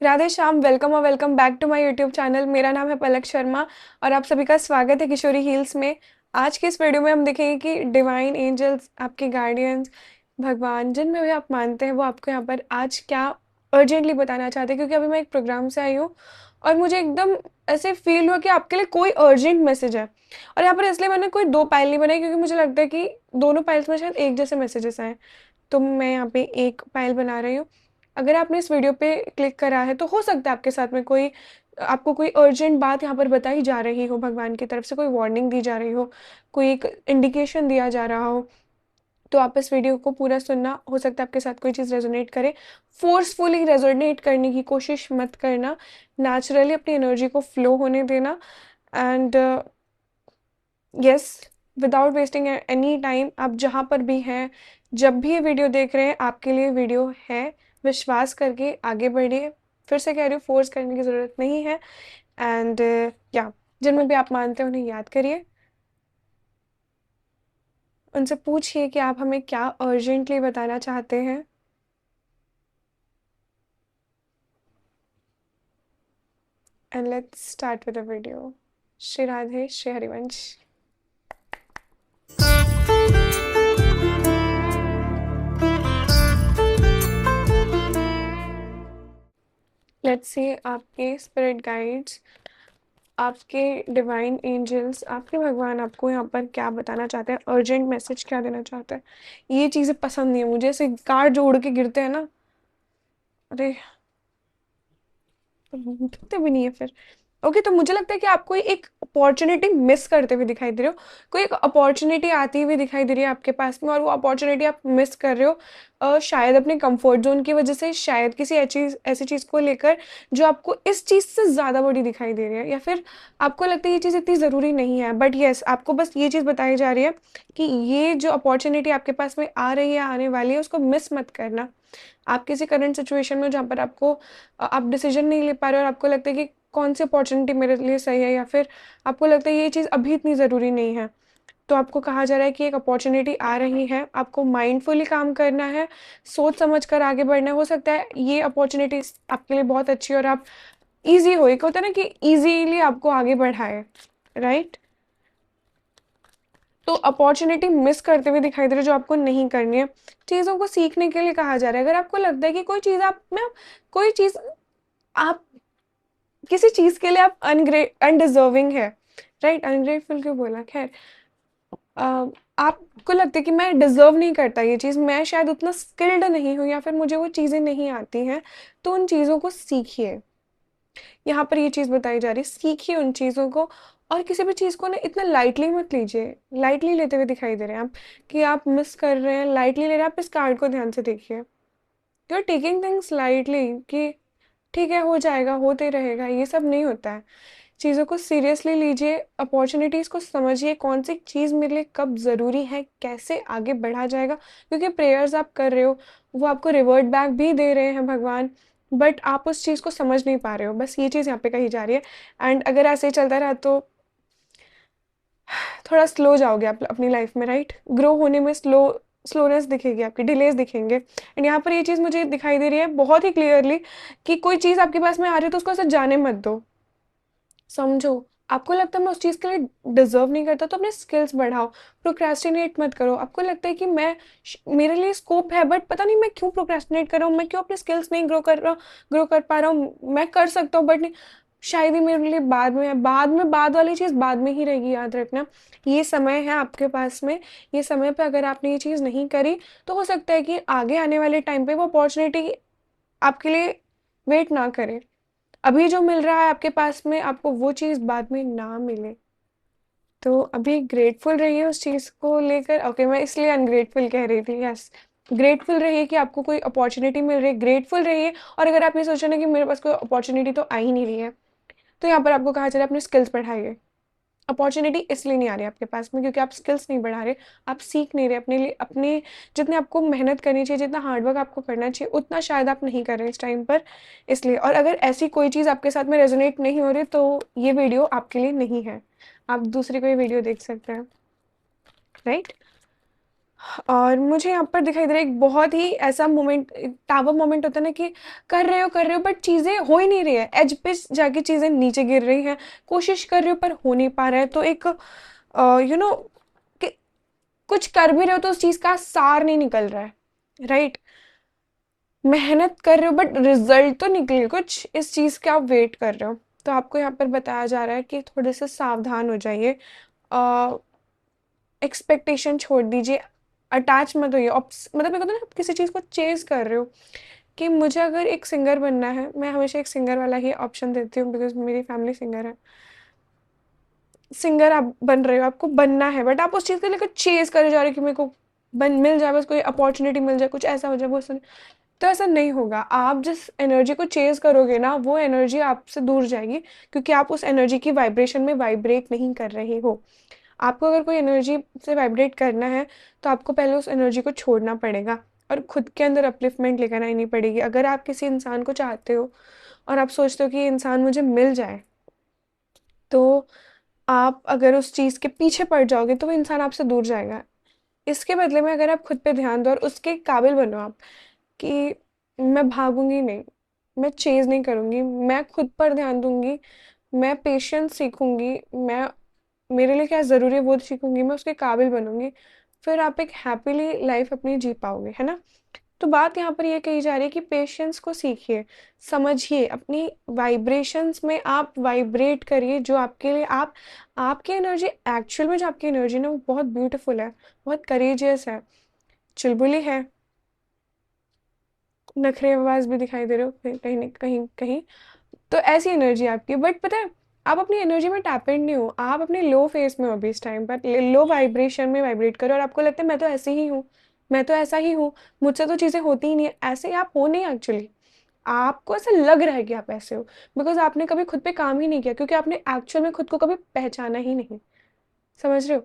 Radhe Shyam, welcome और welcome back to my YouTube channel. मेरा नाम है पलक शर्मा और आप सभी का स्वागत है किशोरी हील्स में। आज की इस वीडियो में हम देखेंगे कि डिवाइन एंजल्स, आपके गार्डियंस, भगवान जिनमें भी आप मानते हैं, वो आपको यहाँ पर आज क्या अर्जेंटली बताना चाहते हैं। क्योंकि अभी मैं एक प्रोग्राम से आई हूँ और मुझे एकदम ऐसे फील हुआ कि आपके लिए कोई अर्जेंट मैसेज है। और यहाँ पर इसलिए मैंने कोई दो पाइल नहीं बनाई, क्योंकि मुझे लगता है कि दोनों पाइल्स में शायद एक जैसे मैसेजेस आए। तो मैं यहाँ पे एक पाइल बना रही हूँ। अगर आपने इस वीडियो पे क्लिक करा है तो हो सकता है आपके साथ में कोई आपको कोई अर्जेंट बात यहाँ पर बताई जा रही हो, भगवान की तरफ से कोई वार्निंग दी जा रही हो, कोई एक इंडिकेशन दिया जा रहा हो। तो आप इस वीडियो को पूरा सुनना, हो सकता है आपके साथ कोई चीज़ रेजोनेट करे। फोर्सफुली रेजोनेट करने की कोशिश मत करना, नेचुरली अपनी एनर्जी को फ्लो होने देना। And yes, without wasting any time, आप जहाँ पर भी हैं, जब भी ये वीडियो देख रहे हैं, आपके लिए वीडियो है। विश्वास करके आगे बढ़िए। फिर से कह रही हूँ, फोर्स करने की ज़रूरत नहीं है। एंड या जिनमें भी आप मानते हैं उन्हें याद करिए, उनसे पूछिए कि आप हमें क्या अर्जेंटली बताना चाहते हैं। And let's start with the video. Shri Radhe, Shri Harivansh. Let's see आपके स्पिरिट गाइड्स, आपके डिवाइन एंजल्स, आपके भगवान आपको यहाँ पर क्या बताना चाहते हैं, अर्जेंट मैसेज क्या देना चाहते हैं। ये चीज़ें पसंद नहीं है मुझे, ऐसे कार्ड जो उड़ के गिरते हैं ना, अरे गिरते भी नहीं है फिर। ओके, तो मुझे लगता है कि आप कोई एक अपॉर्चुनिटी मिस करते हुए दिखाई दे रहे हो। कोई एक अपॉर्चुनिटी आती हुई दिखाई दे रही है आपके पास में, और वो अपॉर्चुनिटी आप मिस कर रहे हो। शायद अपने कंफर्ट जोन की वजह से, शायद किसी ऐसी चीज़ को लेकर जो आपको इस चीज़ से ज़्यादा बड़ी दिखाई दे रही है, या फिर आपको लगता है ये चीज़ इतनी ज़रूरी नहीं है। बट येस, आपको बस ये चीज़ बताई जा रही है कि ये जो अपॉर्चुनिटी आपके पास में आ रही है, आने वाली है, उसको मिस मत करना। आप किसी करंट सिचुएशन में जहाँ पर आपको आप डिसीजन नहीं ले पा रहे हो, और आपको लगता है कि कौन सी अपॉर्चुनिटी मेरे लिए सही है, या फिर आपको लगता है ये चीज़ अभी इतनी ज़रूरी नहीं है, तो आपको कहा जा रहा है कि एक अपॉर्चुनिटी आ रही है, आपको माइंडफुली काम करना है, सोच समझ कर आगे बढ़ना है। हो सकता है ये अपॉर्चुनिटी आपके लिए बहुत अच्छी है और आप ईजी हो, एक होता है ना कि ईजीली आपको आगे बढ़ाए, राइट। तो अपॉर्चुनिटी मिस करते हुए दिखाई दे रहे जो आपको नहीं करनी है। चीज़ों को सीखने के लिए कहा जा रहा है। अगर आपको लगता है कि कोई चीज़ आप में, कोई चीज़ आप, किसी चीज़ के लिए आप अनडिजर्विंग है, राइट, अनग्रेटफुल क्यों बोला, खैर। आपको लगता है कि मैं डिजर्व नहीं करता ये चीज़, मैं शायद उतना स्किल्ड नहीं हूँ, या फिर मुझे वो चीज़ें नहीं आती हैं, तो उन चीज़ों को सीखिए। यहाँ पर ये चीज़ बताई जा रही है, सीखिए उन चीज़ों को। और किसी भी चीज़ को ना इतना लाइटली मत लीजिए। लाइटली लेते हुए दिखाई दे रहे हैं आप, कि आप मिस कर रहे हैं, लाइटली ले रहे हैं। आप इस कार्ड को ध्यान से देखिए, you are taking things lightly, कि ठीक है, हो जाएगा, होते रहेगा, ये सब नहीं होता है। चीज़ों को सीरियसली लीजिए, अपॉर्चुनिटीज़ को समझिए, कौन सी चीज़ मेरे लिए कब ज़रूरी है, कैसे आगे बढ़ा जाएगा। क्योंकि प्रेयर्स आप कर रहे हो, वो आपको रिवर्ट बैक भी दे रहे हैं भगवान, बट आप उस चीज़ को समझ नहीं पा रहे हो। बस ये चीज़ यहाँ पे कही जा रही है। एंड अगर ऐसे ही चलता रहा तो थोड़ा स्लो जाओगे आप अपनी लाइफ में, राइट। ग्रो होने में स्लोनेस दिखेगी, आपकी डिलेज दिखेंगे। एंड यहाँ पर ये चीज़ मुझे दिखाई दे रही है बहुत ही क्लियरली, कि कोई चीज़ आपके पास में आ रही है तो उसको ऐसे जाने मत दो, समझो। आपको लगता है मैं उस चीज़ के लिए डिजर्व नहीं करता, तो अपने स्किल्स बढ़ाओ। प्रोक्रेस्टिनेट मत करो। आपको लगता है कि मेरे लिए स्कोप है, बट पता नहीं मैं क्यों प्रोक्रेस्टिनेट कर रहा हूँ, मैं क्यों अपने स्किल्स नहीं ग्रो कर पा रहा हूँ। मैं कर सकता हूँ बट नहीं, शायद ही मेरे लिए बाद में है। बाद में, बाद वाली चीज़ बाद में ही रहेगी, याद रखना। ये समय है आपके पास में, ये समय पे अगर आपने ये चीज़ नहीं करी, तो हो सकता है कि आगे आने वाले टाइम पे वो अपॉर्चुनिटी आपके लिए वेट ना करे। अभी जो मिल रहा है आपके पास में, आपको वो चीज़ बाद में ना मिले। तो अभी ग्रेटफुल रहिए उस चीज़ को लेकर। ओके, मैं इसलिए अनग्रेटफुल कह रही थी, यस। ग्रेटफुल रहिए कि आपको कोई अपॉर्चुनिटी मिल रही है, ग्रेटफुल रहिए। और अगर आप ये सोच रहे हैं कि मेरे पास कोई अपॉर्चुनिटी तो आ ही नहीं रही है, तो यहाँ पर आपको कहा जा रहा है अपने स्किल्स बढ़ाइए। अपॉर्चुनिटी इसलिए नहीं आ रही आपके पास में क्योंकि आप स्किल्स नहीं बढ़ा रहे, आप सीख नहीं रहे अपने लिए। अपने जितने आपको मेहनत करनी चाहिए, जितना हार्डवर्क आपको करना चाहिए, उतना शायद आप नहीं कर रहे इस टाइम पर, इसलिए। और अगर ऐसी कोई चीज़ आपके साथ में रेजोनेट नहीं हो रही, तो ये वीडियो आपके लिए नहीं है। आप दूसरी कोई वीडियो देख सकते हैं, राइट। और मुझे यहाँ पर दिखाई दे रहा है एक बहुत ही ऐसा मोमेंट, टावर मोमेंट होता है ना कि कर रहे हो बट चीज़ें हो ही नहीं रही है, एज पे जाके चीज़ें नीचे गिर रही हैं, कोशिश कर रहे हो पर हो नहीं पा रहा है। तो एक यू नो कि कुछ कर भी रहे हो तो उस चीज़ का सार नहीं निकल रहा है, राइट। मेहनत कर रहे हो बट रिजल्ट तो निकले कुछ, इस चीज़ का आप वेट कर रहे हो। तो आपको यहाँ पर बताया जा रहा है कि थोड़े से सावधान हो जाइए, एक्सपेक्टेशन छोड़ दीजिए, अटैच मत होइए। मतलब एक होता है ना, आप किसी चीज़ को चेज़ कर रहे हो कि मुझे अगर एक सिंगर बनना है, मैं हमेशा एक सिंगर वाला ही ऑप्शन देती हूँ बिकॉज़ मेरी फैमिली सिंगर है। सिंगर आप बन रहे हो, आपको बनना है, बट आप उस चीज़ को लेकर चेज़ करे जा रहे हो कि मेरे को बन मिल जाए, बस कोई अपॉर्च्युनिटी मिल जाए, कुछ ऐसा हो जाए, वो सुन। तो ऐसा नहीं होगा। आप जिस एनर्जी को चेज़ करोगे ना, वो एनर्जी आपसे दूर जाएगी, क्योंकि आप उस एनर्जी की वाइब्रेशन में वाइब्रेट नहीं कर रहे हो। आपको अगर कोई एनर्जी से वाइब्रेट करना है, तो आपको पहले उस एनर्जी को छोड़ना पड़ेगा और खुद के अंदर अपलिफ्टमेंट लेकर आनी पड़ेगी। अगर आप किसी इंसान को चाहते हो और आप सोचते हो कि ये इंसान मुझे मिल जाए, तो आप अगर उस चीज़ के पीछे पड़ जाओगे तो वो इंसान आपसे दूर जाएगा। इसके बदले में अगर आप खुद पे ध्यान दो और उसके काबिल बनो आप, कि मैं भागूंगी नहीं, मैं चेज़ नहीं करूंगी, मैं खुद पर ध्यान दूंगी, मैं पेशेंस सीखूंगी, मैं मेरे लिए क्या ज़रूरी है वो सीखूंगी, मैं उसके काबिल बनूंगी, फिर आप एक हैप्पीली लाइफ अपनी जी पाओगे, है ना। तो बात यहाँ पर ये कही जा रही है कि पेशेंस को सीखिए, समझिए, अपनी वाइब्रेशंस में आप वाइब्रेट करिए, जो आपके लिए आप आपकी एनर्जी, एक्चुअल में जो आपकी एनर्जी ना, वो बहुत ब्यूटीफुल है, बहुत करेजियस है, चुलबुली है, नखरेबाज भी दिखाई दे रहे हो कहीं न कहीं कहीं। तो ऐसी एनर्जी आपकी, बट पता है, आप अपनी एनर्जी में टैप इन नहीं हो, आप अपने लो फेस में हो अभी इस टाइम पर, लो वाइब्रेशन में वाइब्रेट करो और आपको लगता है मैं तो ऐसे ही हूँ, मैं तो ऐसा ही हूँ, मुझसे तो चीज़ें होती ही नहीं है। ऐसे आप हो नहीं एक्चुअली, आपको ऐसा लग रहा है कि आप ऐसे हो, बिकॉज आपने कभी खुद पे काम ही नहीं किया, क्योंकि आपने एक्चुअल में खुद को कभी पहचाना ही नहीं। समझ रहे हो,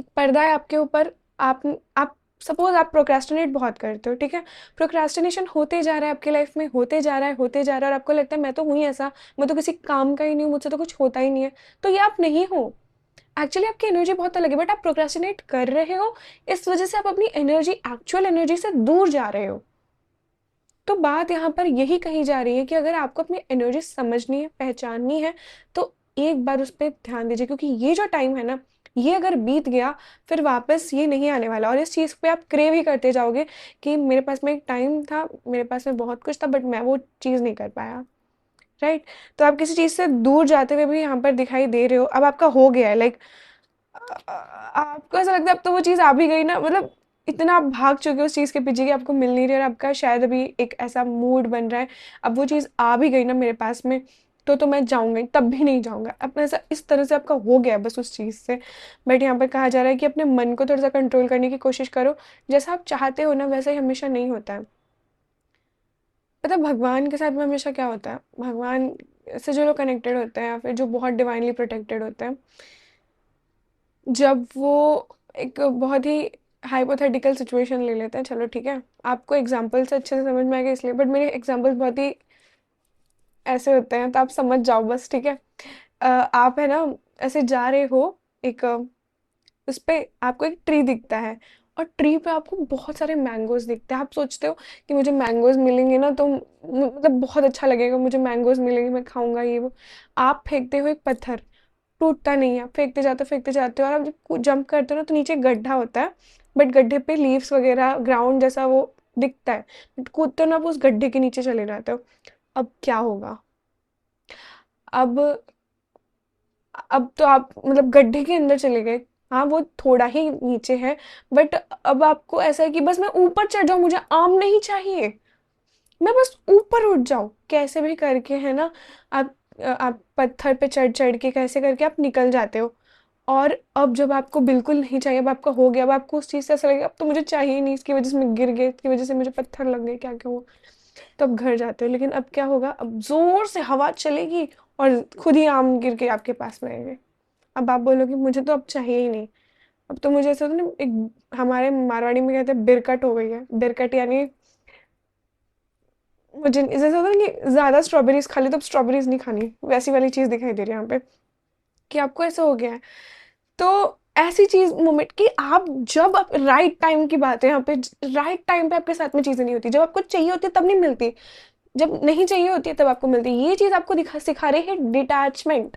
एक पर्दा है आपके ऊपर। आप सपोज आप प्रोक्रेस्टिनेट बहुत करते हो, ठीक है, प्रोक्रेस्टिनेशन होते जा रहा है आपकी लाइफ में, होते जा रहा है, होते जा रहा है, और आपको लगता है मैं तो हूँ ही ऐसा, मैं तो किसी काम का ही नहीं हूँ, मुझसे तो कुछ होता ही नहीं है। तो ये आप नहीं हो, एक्चुअली आपकी एनर्जी बहुत अलग है, बट आप प्रोक्रेस्टिनेट कर रहे हो, इस वजह से आप अपनी एनर्जी, एक्चुअल एनर्जी से दूर जा रहे हो। तो बात यहाँ पर यही कही जा रही है कि अगर आपको अपनी एनर्जी समझनी है, पहचाननी है, तो एक बार उस पर ध्यान दीजिए, क्योंकि ये जो टाइम है ना, ये अगर बीत गया, फिर वापस ये नहीं आने वाला, और इस चीज़ पे आप क्रेव ही करते जाओगे कि मेरे पास में एक टाइम था, मेरे पास में बहुत कुछ था, बट मैं वो चीज़ नहीं कर पाया, राइट। तो आप किसी चीज़ से दूर जाते हुए भी यहाँ पर दिखाई दे रहे हो, अब आपका हो गया है, लाइक आपको ऐसा लगता है अब तो वो चीज़ आ भी गई ना, मतलब इतना आप भाग चुके हो उस चीज़ के पीछे कि आपको मिल नहीं रही, और आपका शायद अभी एक ऐसा मूड बन रहा है, अब वो चीज़ आ भी गई ना मेरे पास में, तो मैं जाऊंगा ही, तब भी नहीं जाऊंगा। अपना ऐसा इस तरह से आपका हो गया है बस उस चीज़ से। बट यहाँ पर कहा जा रहा है कि अपने मन को थोड़ा सा कंट्रोल करने की कोशिश करो, जैसा आप चाहते हो ना वैसा ही हमेशा नहीं होता है। पता है, भगवान के साथ में हमेशा क्या होता है, भगवान से जो लोग कनेक्टेड होते हैं या फिर जो बहुत डिवाइनली प्रोटेक्टेड होते हैं, जब वो एक बहुत ही हाइपोथेटिकल सिचुएशन ले लेते हैं, चलो ठीक है, आपको एग्जांपल से अच्छे से समझ में आएगा इसलिए, बट मेरे एग्जांपल्स बहुत ही ऐसे होते हैं, तो आप समझ जाओ बस, ठीक है। आप है ना, ऐसे जा रहे हो, एक उस पे आपको एक ट्री दिखता है, और ट्री पे आपको बहुत सारे मैंगोज दिखते हैं, आप सोचते हो कि मुझे मैंगोज मिलेंगे ना, तो मतलब बहुत अच्छा लगेगा, मुझे मैंगोज मिलेंगे, मैं खाऊंगा ये वो। आप फेंकते हो एक पत्थर, टूटता नहीं है, फेंकते जाते हो, और आप जब जंप करते हो ना, तो नीचे गड्ढा होता है, बट गड्ढे पे लीव्स वगैरह ग्राउंड जैसा वो दिखता है, बट कूदते हो ना, आप उस गड्ढे के नीचे चले जाते हो। अब क्या होगा, अब अब तो आप मतलब गड्ढे के अंदर चले गए, हाँ वो थोड़ा ही नीचे है, बट अब आपको ऐसा है कि बस मैं ऊपर चढ़ जाऊं, मुझे आम नहीं चाहिए, मैं बस ऊपर उठ जाऊं कैसे भी करके, है ना। आप पत्थर पे चढ़ चढ़ के कैसे करके आप निकल जाते हो, और अब जब आपको बिल्कुल नहीं चाहिए, अब आपका हो गया, अब आपको उस चीज़ से ऐसा लगेगा अब तो मुझे चाहिए ही नहीं, इसकी वजह से मैं गिर गई, इसकी वजह से मुझे पत्थर लग गए, क्या क्या हुआ। तो अब घर जाते हो, लेकिन अब क्या होगा, अब जोर से हवा चलेगी और खुद ही आम गिर के आपके पास में आएंगे। अब आप बोलोगे मुझे तो अब चाहिए ही नहीं, अब तो मुझे ऐसा होता है ना, एक हमारे मारवाड़ी में कहते हैं बिरकट हो गई है, बिरकट यानी मुझे जैसे होता है ना कि ज्यादा स्ट्रॉबेरीज खा ली तो अब स्ट्रॉबेरीज नहीं खानी, वैसी वाली चीज दिखाई दे रही है यहाँ पे, कि आपको ऐसा हो गया है। तो ऐसी चीज मोमेंट कि आप जब आप राइट टाइम की बात है यहाँ पे, राइट टाइम पे आपके साथ में चीजें नहीं होती, जब आपको चाहिए होती है तब नहीं मिलती, जब नहीं चाहिए होती है तब आपको मिलती है। ये चीज आपको सिखा रही है डिटैचमेंट,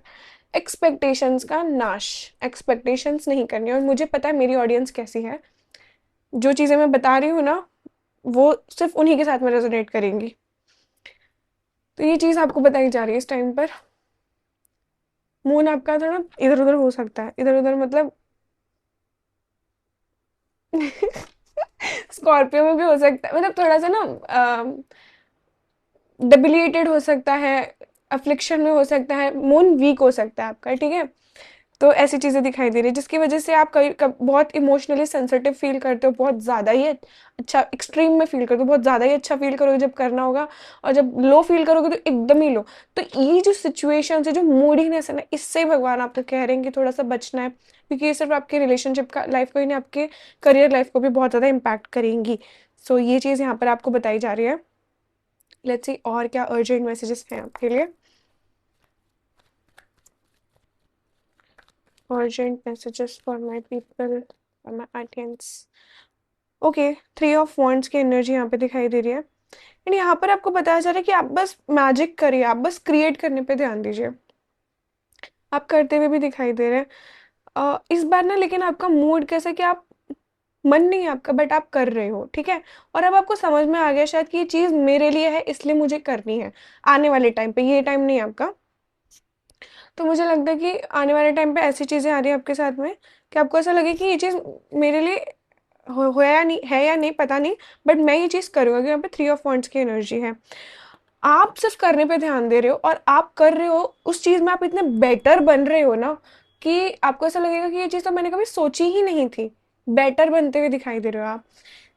एक्सपेक्टेशंस का नाश। एक्सपेक्टेशंस नहीं करनी। और मुझे पता है मेरी ऑडियंस कैसी है, जो चीजें मैं बता रही हूँ ना वो सिर्फ उन्हीं के साथ में रेजोनेट करेंगी। तो ये चीज आपको बताई जा रही है इस टाइम पर। मून आपका थोड़ा इधर उधर हो सकता है, इधर उधर मतलब स्कॉर्पियो में भी हो सकता है, मतलब थोड़ा सा ना डेबिलिएटेड हो सकता है, अफ्लिक्शन में हो सकता है, मून वीक हो सकता है आपका, ठीक है। तो ऐसी चीज़ें दिखाई दे रही है जिसकी वजह से आप बहुत इमोशनली सेंसिटिव फील करते हो, बहुत ज़्यादा ही अच्छा एक्सट्रीम में फील करते हो, बहुत ज़्यादा ही अच्छा फील करोगे जब करना होगा, और जब लो फील करोगे तो एकदम ही लो। तो ये जो सिचुएशन है, जो मूडीनेस है ना, इससे भगवान आपको कह रहे हैं कि थोड़ा सा बचना है, क्योंकि ये सिर्फ आपके रिलेशनशिप का लाइफ को ही नहीं, आपके करियर लाइफ को भी बहुत ज़्यादा इम्पैक्ट करेंगी। सो ये चीज़ यहाँ पर आपको बताई जा रही है। लेट्स सी और क्या अर्जेंट मैसेजेस हैं आपके लिए। Urgent messages for my people, for my audience. Okay, 3 of wands की एनर्जी यहाँ पे दिखाई दे रही है। एंड यहाँ पर आपको बताया जा रहा है कि आप बस मैजिक करिए, आप बस क्रिएट करने पे ध्यान दीजिए। आप करते हुए भी दिखाई दे रहे हैं। इस बार ना लेकिन आपका मूड कैसा है कि आप, मन नहीं है आपका बट आप कर रहे हो, ठीक है। और अब आपको समझ में आ गया शायद कि ये चीज़ मेरे लिए है इसलिए मुझे करनी है। आने वाले टाइम पे, ये टाइम नहीं है आपका। तो मुझे लगता है कि आने वाले टाइम पे ऐसी चीज़ें आ रही है आपके साथ में कि आपको ऐसा लगे कि ये चीज़ मेरे लिए हो या नहीं है, या नहीं पता नहीं, बट मैं ये चीज़ करूँगा। कि यहाँ पे 3 ऑफ वॉन्ड्स की एनर्जी है। आप सिर्फ करने पे ध्यान दे रहे हो और आप कर रहे हो उस चीज़ में, आप इतने बेटर बन रहे हो ना कि आपको ऐसा लगेगा कि ये चीज़ तो मैंने कभी सोची ही नहीं थी। बेटर बनते हुए दिखाई दे रहे हो आप।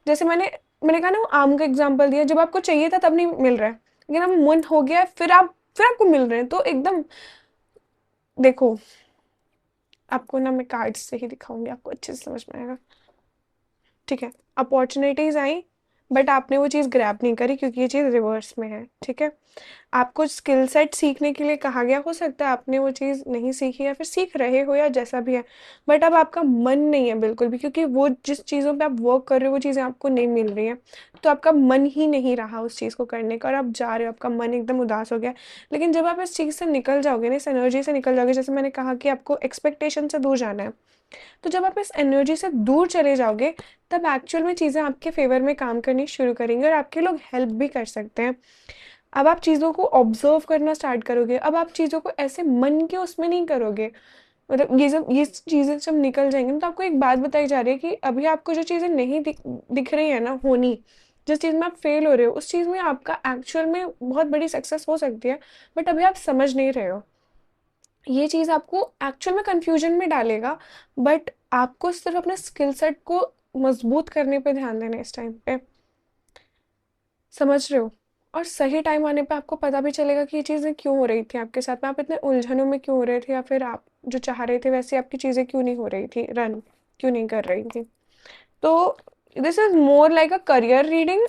जैसे मैंने कहा ना, वो आम का एग्जांपल दिया, जब आपको चाहिए था तब नहीं मिल रहा है, लेकिन अब मन हो गया है, फिर आपको मिल रहे हैं, तो एकदम देखो, आपको ना मैं कार्ड्स से ही दिखाऊंगी, आपको अच्छे से समझ में आएगा, ठीक है। अपॉर्चुनिटीज आई बट आपने वो चीज़ ग्रैब नहीं करी क्योंकि ये चीज़ रिवर्स में है, ठीक है। आपको स्किल सेट सीखने के लिए कहा गया, हो सकता है आपने वो चीज़ नहीं सीखी या फिर सीख रहे हो या जैसा भी है, बट अब आपका मन नहीं है बिल्कुल भी, क्योंकि वो जिस चीज़ों पे आप वर्क कर रहे हो वो चीज़ें आपको नहीं मिल रही हैं। तो आपका मन ही नहीं रहा उस चीज़ को करने का और आप जा रहे हो, आपका मन एकदम उदास हो गया। लेकिन जब आप इस चीज़ से निकल जाओगे ना, इस एनर्जी से निकल जाओगे, जैसे मैंने कहा कि आपको एक्सपेक्टेशन से दूर जाना है, तो जब आप इस एनर्जी से दूर चले जाओगे तब एक्चुअल में चीज़ें आपके फेवर में काम करनी शुरू करेंगे और आपके लोग हेल्प भी कर सकते हैं। अब आप चीज़ों को ऑब्जर्व करना स्टार्ट करोगे, अब आप चीज़ों को ऐसे मन के उसमें नहीं करोगे। मतलब ये चीज़ें जब निकल जाएंगी ना, तो आपको एक बात बताई जा रही है कि अभी आपको जो चीज़ें नहीं दिख रही है ना होनी, जिस चीज़ में आप फेल हो रहे हो, उस चीज़ में आपका एक्चुअल में बहुत बड़ी सक्सेस हो सकती है, बट अभी आप समझ नहीं रहे हो। ये चीज़ आपको एक्चुअल में कंफ्यूजन में डालेगा, बट आपको सिर्फ अपने स्किल सेट को मजबूत करने पे ध्यान देना है इस टाइम पे। समझ रहे हो? और सही टाइम आने पे आपको पता भी चलेगा कि ये चीज़ें क्यों हो रही थी आपके साथ में, आप इतने उलझनों में क्यों हो रहे थे, या फिर आप जो चाह रहे थे वैसे आपकी चीज़ें क्यों नहीं हो रही थी, रन क्यों नहीं कर रही थी। तो this is more like a career reading,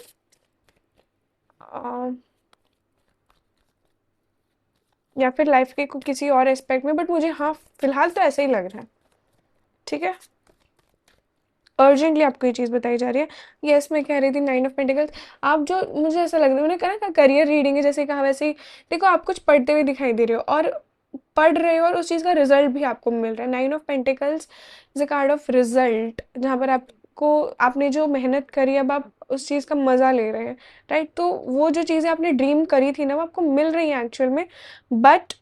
या फिर लाइफ के किसी और एस्पेक्ट में, बट मुझे हाँ फिलहाल तो ऐसा ही लग रहा है, ठीक है। अर्जेंटली आपको ये चीज़ बताई जा रही है। यस, मैं कह रही थी 9 ऑफ पेंटिकल्स। आप जो, मुझे ऐसा लग रहा है, मैंने कहा ना करियर रीडिंग है, जैसे कहा वैसे ही देखो, आप कुछ पढ़ते हुए दिखाई दे रहे हो और पढ़ रहे हो और उस चीज़ का रिजल्ट भी आपको मिल रहा है। 9 of pentacles is a card of result, जहाँ पर आपको, आपने जो मेहनत करी अब आप उस चीज़ का मज़ा ले रहे हैं, राइट। तो वो जो चीज़ें आपने ड्रीम करी थी ना वो आपको मिल रही हैं एक्चुअल में, बट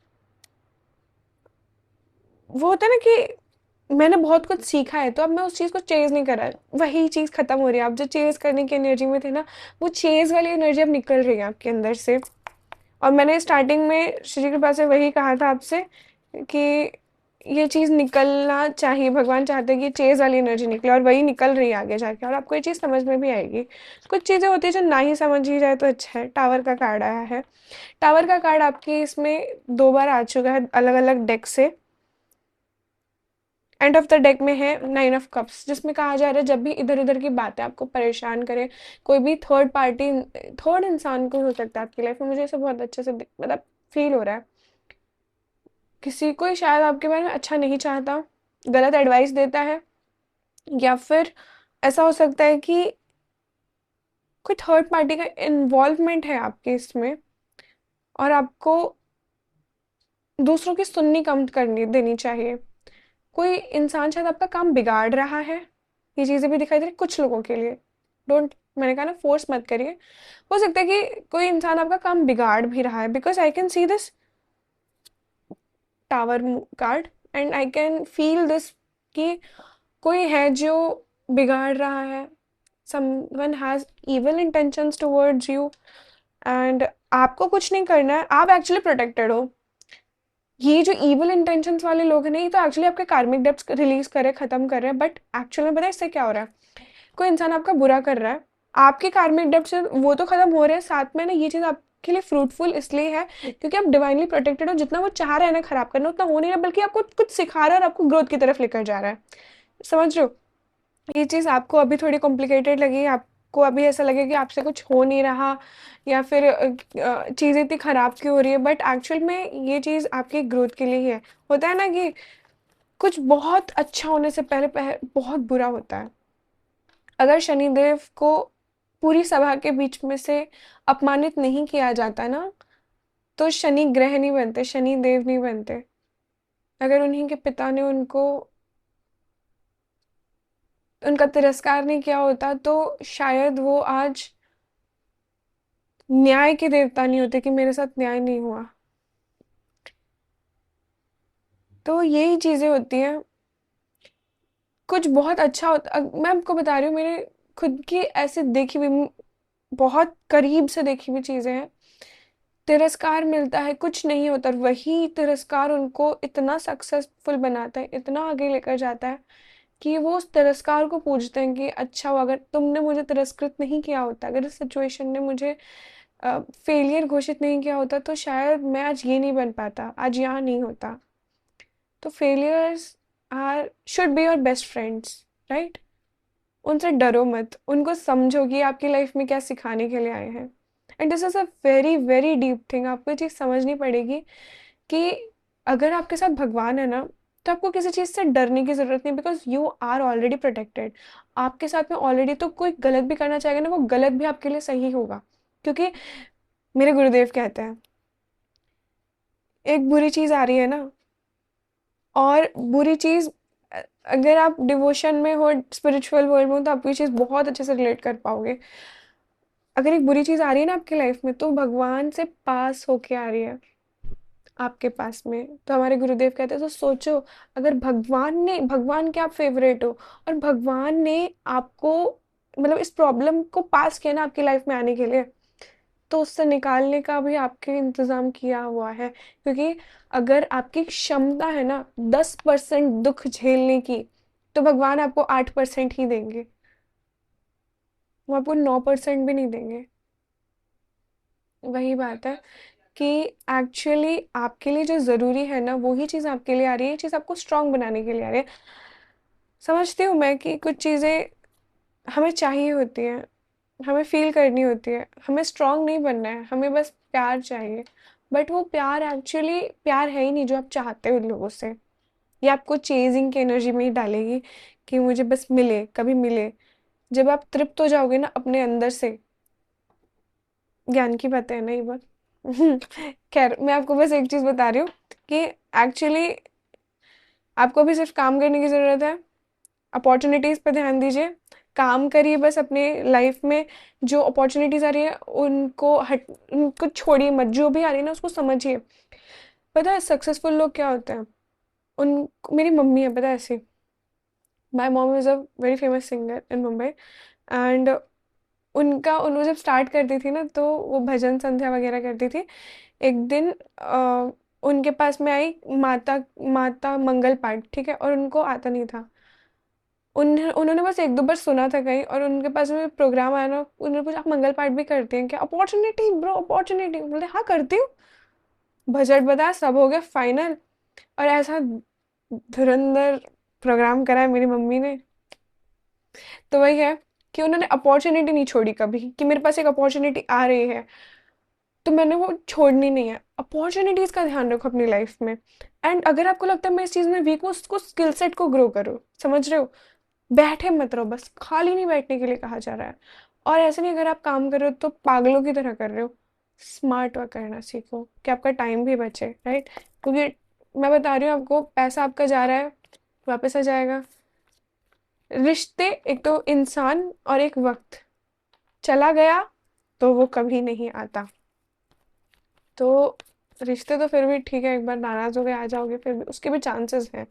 वो होता है ना कि मैंने बहुत कुछ सीखा है तो अब मैं उस चीज़ को चेज़ नहीं कर रहा, वही चीज़ खत्म हो रही है। आप जो चेज़ करने की एनर्जी में थे ना, वो चेज़ वाली एनर्जी अब निकल रही है आपके अंदर से। और मैंने स्टार्टिंग में श्री कृपा से वही कहा था आपसे कि ये चीज़ निकलना चाहिए, भगवान चाहते हैं कि चेज़ वाली एनर्जी निकले, और वही निकल रही है आगे जाके, और आपको ये चीज़ समझ में भी आएगी। कुछ चीज़ें होती है जो ना ही समझ ही जाए तो अच्छा है। टावर का कार्ड आया है। टावर का कार्ड आपके इसमें 2 बार आ चुका है अलग अलग डेक से। एंड ऑफ द डेक में है 9 ऑफ कप्स, जिसमें कहा जा रहा है जब भी इधर उधर की बातें आपको परेशान करे, कोई भी थर्ड पार्टी, थर्ड इंसान को हो सकता है आपकी लाइफ में, मुझे ऐसे बहुत अच्छे से मतलब फील हो रहा है, किसी कोई शायद आपके बारे में अच्छा नहीं चाहता, गलत एडवाइस देता है, या फिर ऐसा हो सकता है कि कोई थर्ड पार्टी का इन्वॉल्वमेंट है आपके इसमें, और आपको दूसरों की सुननी कम करनी देनी चाहिए। कोई इंसान शायद आपका काम बिगाड़ रहा है, ये चीज़ें भी दिखाई दे रही कुछ लोगों के लिए। डोंट, मैंने कहा ना, फोर्स मत करिए। हो सकता है कि कोई इंसान आपका काम बिगाड़ भी रहा है, because I can see this tower card and I can feel this कि कोई है जो बिगाड़ रहा है। Someone has evil intentions towards you, and आपको कुछ नहीं करना है, आप एक्चुअली प्रोटेक्टेड हो। ये जो इविल इंटेंशंस वाले लोग हैं ना, ये तो एक्चुअली आपके कार्मिक डेब्ट्स रिलीज कर रहे हैं, खत्म कर रहे हैं, बट एक्चुअल में पता है इससे क्या हो रहा है? कोई इंसान आपका बुरा कर रहा है, आपके कार्मिक डेब्ट्स वो तो खत्म हो रहे हैं, साथ में ना ये चीज़ आपके लिए फ्रूटफुल इसलिए है क्योंकि आप डिवाइनली प्रोटेक्टेड हो। जितना वो चाह रहा है ना खराब करना, उतना हो नहीं रहा, बल्कि आपको कुछ सिखा रहा है और आपको ग्रोथ की तरफ लेकर जा रहा है। समझ रहे हो? ये चीज़ आपको अभी थोड़ी कॉम्प्लिकेटेड लगी, आपको अभी ऐसा लगे कि आपसे कुछ हो नहीं रहा, या फिर चीज़ें इतनी ख़राब क्यों हो रही है, बट एक्चुअल में ये चीज़ आपकी ग्रोथ के लिए ही है। होता है ना कि कुछ बहुत अच्छा होने से पहले बहुत बुरा होता है। अगर शनिदेव को पूरी सभा के बीच में से अपमानित नहीं किया जाता ना, तो शनि ग्रह नहीं बनते, शनि देव नहीं बनते। अगर उन्हीं के पिता ने उनको उनका तिरस्कार नहीं किया होता, तो शायद वो आज न्याय के देवता नहीं होते कि मेरे साथ न्याय नहीं हुआ। तो यही चीजें होती हैं। कुछ बहुत अच्छा होता, मैं आपको बता रही हूँ, मेरे खुद की ऐसे देखी हुई, बहुत करीब से देखी हुई चीजें हैं। तिरस्कार मिलता है, कुछ नहीं होता, और वही तिरस्कार उनको इतना सक्सेसफुल बनाता है, इतना आगे लेकर जाता है कि वो उस तिरस्कार को पूछते हैं कि अच्छा हो, अगर तुमने मुझे तिरस्कृत नहीं किया होता, अगर इस सिचुएशन ने मुझे फेलियर घोषित नहीं किया होता, तो शायद मैं आज ये नहीं बन पाता, आज यहाँ नहीं होता। तो failures are should be your best friends, right? उनसे डरो मत, उनको समझो कि आपकी लाइफ में क्या सिखाने के लिए आए हैं। And this is a very very deep thing, आपको ये चीज़ समझनी पड़ेगी कि अगर आपके साथ भगवान है ना, तो आपको किसी चीज़ से डरने की ज़रूरत नहीं, because you are already protected. आपके साथ में ऑलरेडी, तो कोई गलत भी करना चाहेगा ना, वो गलत भी आपके लिए सही होगा, क्योंकि मेरे गुरुदेव कहते हैं, एक बुरी चीज़ आ रही है ना, और बुरी चीज़, अगर आप डिवोशन में हो, स्पिरिचुअल वर्ल्ड में हो, तो आप ये चीज़ बहुत अच्छे से रिलेट कर पाओगे। अगर एक बुरी चीज़ आ रही है ना आपकी लाइफ में, तो भगवान से पास होके आ रही है आपके पास में। तो हमारे गुरुदेव कहते हैं, तो सोचो, अगर भगवान के आप फेवरेट हो, और भगवान ने आपको, मतलब इस प्रॉब्लम को पास किया ना आपकी लाइफ में आने के लिए, तो उससे निकालने का भी आपके इंतजाम किया हुआ है। क्योंकि अगर आपकी क्षमता है ना 10% दुख झेलने की, तो भगवान आपको 8% ही देंगे, वो आपको 9% भी नहीं देंगे। वही बात है कि एक्चुअली आपके लिए जो ज़रूरी है ना, वही चीज़ आपके लिए आ रही है, ये चीज़ आपको स्ट्रांग बनाने के लिए आ रही है। समझती हूँ मैं कि कुछ चीज़ें हमें चाहिए होती हैं, हमें फील करनी होती है, हमें स्ट्रांग नहीं बनना है, हमें बस प्यार चाहिए। बट वो प्यार एक्चुअली प्यार है ही नहीं जो आप चाहते हो उन लोगों से। ये आपको चेजिंग की एनर्जी में ही डालेगी कि मुझे बस मिले, कभी मिले। जब आप तृप्त हो जाओगे ना अपने अंदर से, ज्ञान की बात है ना ये बात। खैर, मैं आपको बस एक चीज़ बता रही हूँ कि एक्चुअली आपको भी सिर्फ काम करने की ज़रूरत है। अपॉर्चुनिटीज़ पे ध्यान दीजिए, काम करिए बस अपने लाइफ में। जो अपॉर्चुनिटीज़ आ रही है उनको छोड़िए मत, जो भी आ रही है ना उसको समझिए। पता है सक्सेसफुल लोग क्या होते हैं? उन मेरी मम्मी है, पता है ऐसी, my mom is a very famous singer in Mumbai, and उन जब स्टार्ट करती थी ना, तो वो भजन संध्या वगैरह करती थी। एक दिन उनके पास में आई माता माता मंगल पाठ, ठीक है, और उनको आता नहीं था। उन्होंने बस एक दो बार सुना था कहीं, और उनके पास में प्रोग्राम आया ना, उन्होंने पूछा आप मंगल पाठ भी करते हैं क्या? Opportunity bro, opportunity. बोले हाँ करती हूँ। बजट बताया, सब हो गया फाइनल। और ऐसा धुरंधर प्रोग्राम करा है मेरी मम्मी ने। तो वही है कि उन्होंने अपॉर्चुनिटी नहीं छोड़ी कभी, कि मेरे पास एक अपॉर्चुनिटी आ रही है तो मैंने वो छोड़नी नहीं है। अपॉर्चुनिटीज का ध्यान रखो अपनी लाइफ में। एंड अगर आपको लगता है मैं इस चीज़ में वीक हूँ, उसको स्किल सेट को ग्रो करो, समझ रहे हो? बैठे मत रहो, बस खाली नहीं बैठने के लिए कहा जा रहा है। और ऐसे नहीं, अगर आप काम कर रहे हो तो पागलों की तरह कर रहे हो, स्मार्ट वर्क करना सीखो कि आपका टाइम भी बचे, राइट? क्योंकि मैं बता रही हूँ आपको, पैसा आपका जा रहा है, वापस आ जाएगा। रिश्ते, एक तो इंसान और एक वक्त, चला गया तो वो कभी नहीं आता। तो रिश्ते तो फिर भी ठीक है, एक बार नाराज हो गए आ जाओगे, फिर भी उसके भी चांसेस हैं।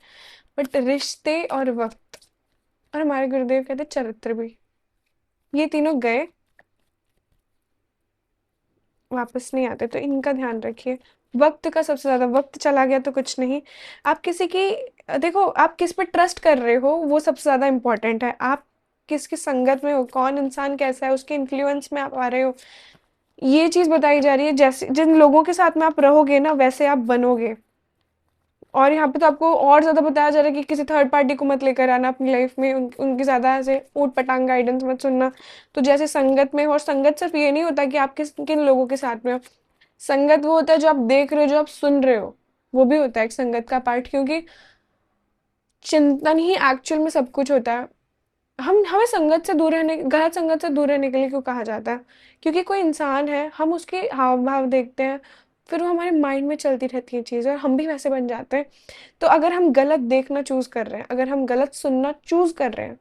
बट रिश्ते और वक्त, और हमारे गुरुदेव कहते चरित्र भी, ये तीनों गए, वापस नहीं आते, तो इनका ध्यान रखिए। वक्त का सबसे ज्यादा, वक्त चला गया तो कुछ नहीं। आप किसी की, देखो आप किस पे ट्रस्ट कर रहे हो वो सबसे ज्यादा इम्पोर्टेंट है। आप किसकी संगत में हो, कौन इंसान कैसा है, उसके इन्फ्लुएंस में आप आ रहे हो, ये चीज बताई जा रही है। जैसे जिन लोगों के साथ में आप रहोगे ना, वैसे आप बनोगे। और यहाँ पे तो आपको और ज्यादा बताया जा रहा है कि किसी थर्ड पार्टी को मत लेकर आना अपनी लाइफ में, उनकी ज्यादा ऐसे ऊट पटांग गाइडेंस मत सुनना। तो जैसे संगत में हो, और संगत सिर्फ ये नहीं होता कि आप किस किन लोगों के साथ में हो, संगत वो होता है जो आप देख रहे हो, जो आप सुन रहे हो, वो भी होता है एक संगत का पार्ट। क्योंकि चिंतन ही एक्चुअल में सब कुछ होता है। हम हमें संगत से दूर रहने, गलत संगत से दूर रहने के लिए क्यों कहा जाता है? क्योंकि कोई इंसान है, हम उसके हाव भाव देखते हैं, फिर वो हमारे माइंड में चलती रहती है चीज़ें, और हम भी वैसे बन जाते हैं। तो अगर हम गलत देखना चूज कर रहे हैं, अगर हम गलत सुनना चूज कर रहे हैं,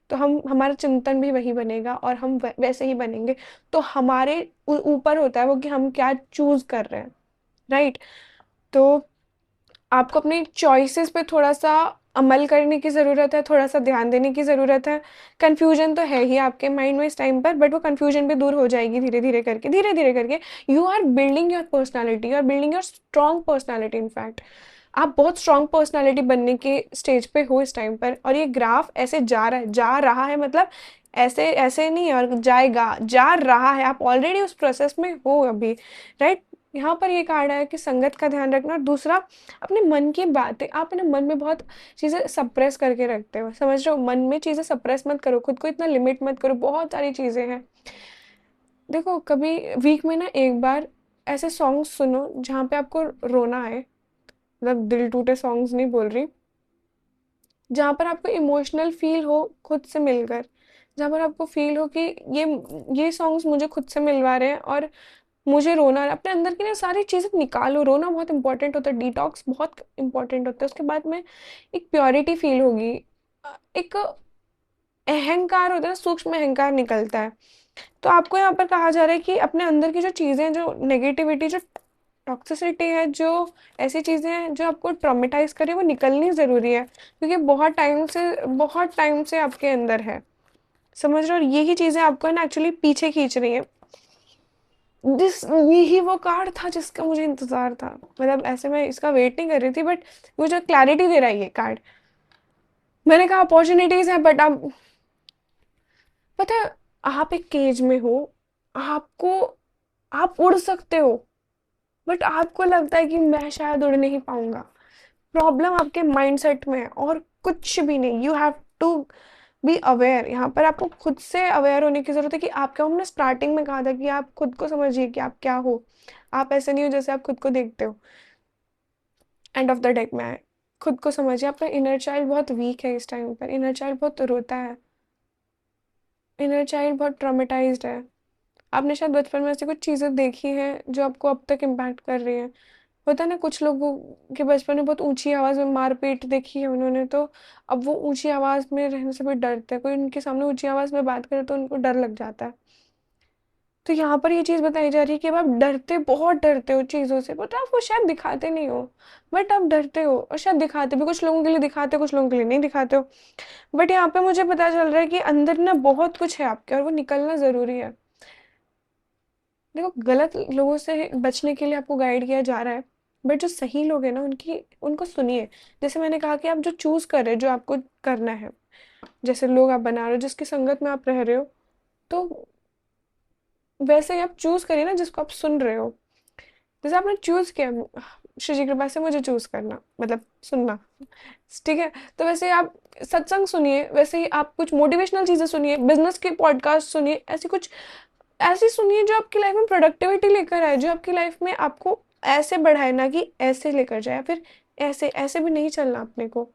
तो हम, हमारा चिंतन भी वही बनेगा और हम वैसे ही बनेंगे। तो हमारे ऊपर होता है वो कि हम क्या चूज कर रहे हैं, राइट? तो आपको अपनी चॉइसेस पे थोड़ा सा अमल करने की ज़रूरत है, थोड़ा सा ध्यान देने की ज़रूरत है। कन्फ्यूजन तो है ही आपके माइंड में इस टाइम पर, बट वो कन्फ्यूजन भी दूर हो जाएगी धीरे धीरे करके, धीरे धीरे करके। You are building your personality, you are building your strong personality. In fact आप बहुत स्ट्रॉन्ग पर्सनैलिटी बनने के स्टेज पे हो इस टाइम पर, और ये ग्राफ ऐसे जा रहा है, मतलब ऐसे ऐसे नहीं, और जाएगा, जा रहा है, आप ऑलरेडी उस प्रोसेस में हो अभी, राइट? यहाँ पर ये कहा है कि संगत का ध्यान रखना। और दूसरा, अपने मन की बातें, आप अपने मन में बहुत चीज़ें सप्रेस करके रखते हो, समझ रहे हो? मन में चीज़ें सप्रेस मत करो, खुद को इतना लिमिट मत करो, बहुत सारी चीज़ें हैं। देखो कभी वीक में ना एक बार ऐसे सॉन्ग्स सुनो जहाँ पे आपको रोना आए, मतलब दिल टूटे सॉन्ग्स नहीं बोल रही, जहाँ पर आपको इमोशनल फील हो खुद से मिलकर, जहाँ पर आपको फील हो कि ये सॉन्ग्स मुझे खुद से मिलवा रहे हैं और मुझे रोना है। अपने अंदर की ना सारी चीज़ें निकालो, रोना बहुत इंपॉर्टेंट होता है, डिटॉक्स बहुत इंपॉर्टेंट होता है। उसके बाद में एक प्योरिटी फील होगी, एक अहंकार होता है ना, सूक्ष्म अहंकार निकलता है। तो आपको यहाँ पर कहा जा रहा है कि अपने अंदर की जो चीज़ें हैं, जो नेगेटिविटी, जो टॉक्सिसिटी है, जो ऐसी चीज़ें हैं जो आपको ट्रॉमेटाइज करे, वो निकलनी ज़रूरी है, क्योंकि बहुत टाइम से आपके अंदर है, समझ रहे हो? और यही चीज़ें आपको ना एक्चुअली पीछे खींच रही हैं। यही वो कार्ड था जिसका मुझे इंतजार था, मतलब ऐसे मैं इसका वेट नहीं कर रही थी, बट मुझे क्लैरिटी दे रहा है ये कार्ड। मैंने कहा अपॉर्चुनिटीज है, बट अब पता है, आप एक केज में हो, आपको, आप उड़ सकते हो, बट आपको लगता है कि मैं शायद उड़ नहीं पाऊंगा। प्रॉब्लम आपके माइंडसेट में है और कुछ भी नहीं। You have to be aware. यहाँ पर आपको खुद से अवेयर होने की जरूरत है कि आप क्या हो। हमने स्टार्टिंग में कहा था कि आप खुद को समझिए कि आप क्या हो। आप ऐसे नहीं हो जैसे आप खुद को देखते हो। एंड ऑफ द डेक में आए, खुद को समझिए। आपका इनर चाइल्ड बहुत वीक है इस टाइम पर, इनर चाइल्ड बहुत रोता है, इनर चाइल्ड बहुत ट्रॉमेटाइज्ड है। आपने शायद बचपन में ऐसी कुछ चीज़ें देखी हैं जो आपको अब तक इम्पैक्ट कर रही हैं। होता है ना, कुछ लोगों के बचपन में बहुत ऊंची आवाज़ में मारपीट देखी है उन्होंने, तो अब वो ऊंची आवाज़ में रहने से भी डरते हैं। कोई उनके सामने ऊंची आवाज़ में बात करे तो उनको डर लग जाता है। तो यहाँ पर ये चीज़ बताई जा रही है कि अब आप डरते, बहुत डरते हो चीज़ों से, बट आप वो शायद दिखाते नहीं हो, बट आप डरते हो। और शायद दिखाते भी, कुछ लोगों के लिए दिखाते हो, कुछ लोगों के लिए नहीं दिखाते हो। बट यहाँ पे मुझे पता चल रहा है कि अंदर ना बहुत कुछ है आपके, और वो निकलना ज़रूरी है। देखो गलत लोगों से बचने के लिए आपको गाइड किया जा रहा है, बट जो सही लोग हैं ना, उनकी, उनको सुनिए। जैसे मैंने कहा कि आप जो चूज कर रहे हो, जो आपको करना है, जैसे लोग आप बना रहे हो, जिसकी संगत में आप रह रहे हो, तो वैसे ही आप चूज करिए ना जिसको आप सुन रहे हो। जैसे आपने चूज किया, श्री जी कृपा से मुझे चूज करना, मतलब सुनना, ठीक है? तो वैसे आप सत्संग सुनिए, वैसे ही आप कुछ मोटिवेशनल चीजें सुनिए, बिजनेस के पॉडकास्ट सुनिए, ऐसी कुछ ऐसी सुनिए जो आपकी लाइफ में प्रोडक्टिविटी लेकर आए, जो आपकी लाइफ में आपको ऐसे बढ़ाए, ना कि ऐसे लेकर जाए, फिर ऐसे ऐसे भी नहीं चलना अपने को,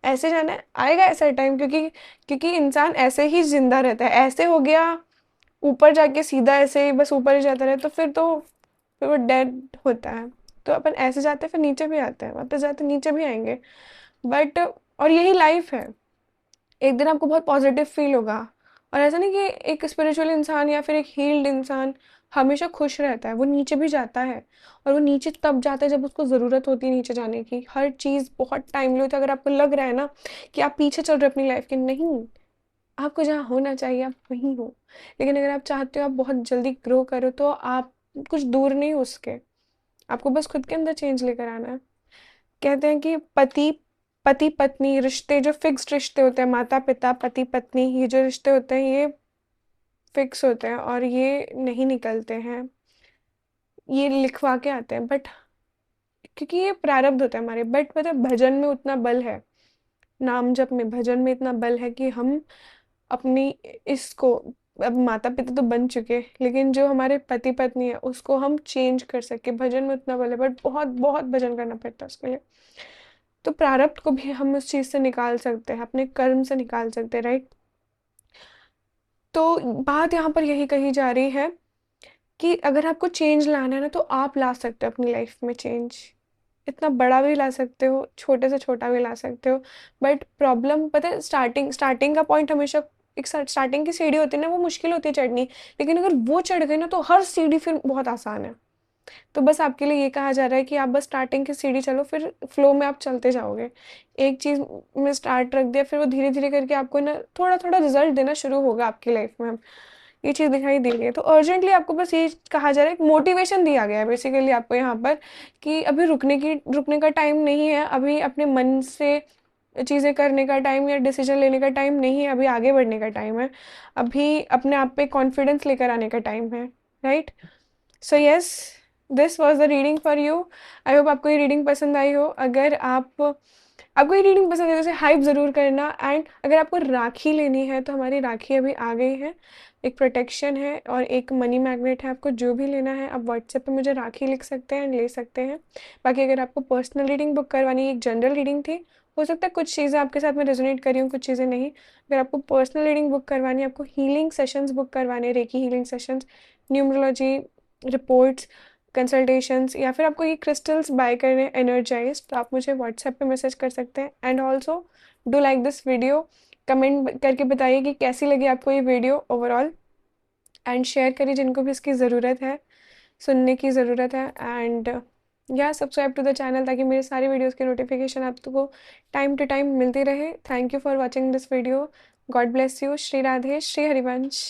ऐसे जाना है, आएगा ऐसा टाइम, क्योंकि क्योंकि इंसान ऐसे ही जिंदा रहता है। ऐसे हो गया ऊपर जाके सीधा ऐसे ही बस ऊपर ही जाता रहे, तो फिर वो डेड होता है। तो अपन ऐसे जाते हैं फिर नीचे भी आते हैं, वापस जाते नीचे भी आएंगे। बट और यही लाइफ है। एक दिन आपको बहुत पॉजिटिव फील होगा। और ऐसा नहीं कि एक स्पिरिचुअल इंसान या फिर एक हील्ड इंसान हमेशा खुश रहता है, वो नीचे भी जाता है। और वो नीचे तब जाता है जब उसको ज़रूरत होती है नीचे जाने की। हर चीज़ बहुत टाइमली होती है। अगर आपको लग रहा है ना कि आप पीछे चल रहे हो अपनी लाइफ के, नहीं, आपको जहाँ होना चाहिए आप वहीं हो। लेकिन अगर आप चाहते हो आप बहुत जल्दी ग्रो करो, तो आप कुछ दूर नहीं हो उसके, आपको बस खुद के अंदर चेंज लेकर आना है। कहते हैं कि पति पति पत्नी रिश्ते जो फिक्स्ड रिश्ते होते हैं, माता पिता पति पत्नी, ये जो रिश्ते होते हैं ये फिक्स होते हैं और ये नहीं निकलते हैं, ये लिखवा के आते हैं। बट क्योंकि ये प्रारब्ध होता है हमारे। बट पता है भजन में उतना बल है, नाम जप में भजन में इतना बल है कि हम अपनी इसको, अब माता पिता तो बन चुके, लेकिन जो हमारे पति पत्नी है उसको हम चेंज कर सके। भजन में उतना बल है, बट बहुत बहुत भजन करना पड़ता है उसके लिए। तो प्रारब्ध को भी हम उस चीज से निकाल सकते हैं, अपने कर्म से निकाल सकते हैं, राइट। तो बात यहाँ पर यही कही जा रही है कि अगर आपको चेंज लाना है ना, तो आप ला सकते हो अपनी लाइफ में चेंज। इतना बड़ा भी ला सकते हो, छोटे से छोटा भी ला सकते हो। बट प्रॉब्लम पता है, स्टार्टिंग स्टार्टिंग का पॉइंट हमेशा, एक स्टार्टिंग की सीढ़ी होती है ना, वो मुश्किल होती है चढ़नी। लेकिन अगर वो चढ़ गई ना, तो हर सीढ़ी फिर बहुत आसान है। तो बस आपके लिए ये कहा जा रहा है कि आप बस स्टार्टिंग की सीढ़ी चलो, फिर फ्लो में आप चलते जाओगे। एक चीज़ में स्टार्ट रख दिया, फिर वो धीरे धीरे करके आपको ना थोड़ा थोड़ा रिजल्ट देना शुरू होगा आपकी लाइफ में। ये चीज़ दिखाई दे रही है। तो अर्जेंटली आपको बस ये कहा जा रहा है, एक मोटिवेशन दिया गया है बेसिकली आपको यहाँ पर, कि अभी रुकने का टाइम नहीं है। अभी अपने मन से चीज़ें करने का टाइम या डिसीजन लेने का टाइम नहीं है, अभी आगे बढ़ने का टाइम है। अभी अपने आप पे कॉन्फिडेंस लेकर आने का टाइम है, right. So yes, this was the reading for you. I hope आपको ये रीडिंग पसंद आई हो। अगर आपको ये रीडिंग पसंद है तो इसे हाइप ज़रूर करना। एंड अगर आपको राखी लेनी है तो हमारी राखी अभी आ गई है। एक प्रोटेक्शन है और एक मनी मैग्नेट है। आपको जो भी लेना है आप व्हाट्सएप पे मुझे राखी लिख सकते हैं, ले सकते हैं। बाकी अगर आपको पर्सनल रीडिंग बुक करवानी है, एक जनरल रीडिंग थी, हो सकता है कुछ चीज़ें आपके साथ में रेजोनेट करी हूँ, कुछ चीज़ें नहीं। अगर आपको पर्सनल रीडिंग बुक करवानी है, आपको हीलिंग सेशंस बुक करवाने, recce healing sessions, numerology reports, consultations, या फिर आपको ये क्रिस्टल्स बाय करने एनर्जाइज, तो आप मुझे व्हाट्सएप पे मैसेज कर सकते हैं। And also do like this video, comment करके बताइए कि कैसी लगी आपको ये वीडियो ओवरऑल। एंड शेयर करिए जिनको भी इसकी ज़रूरत है, सुनने की ज़रूरत है। एंड या सब्सक्राइब टू द चैनल, ताकि मेरे सारे वीडियोज़ की नोटिफिकेशन आपको टाइम टू टाइम मिलती रहे। Thank you for watching this video. God bless you. Shri Radhe, Shri Harivansh.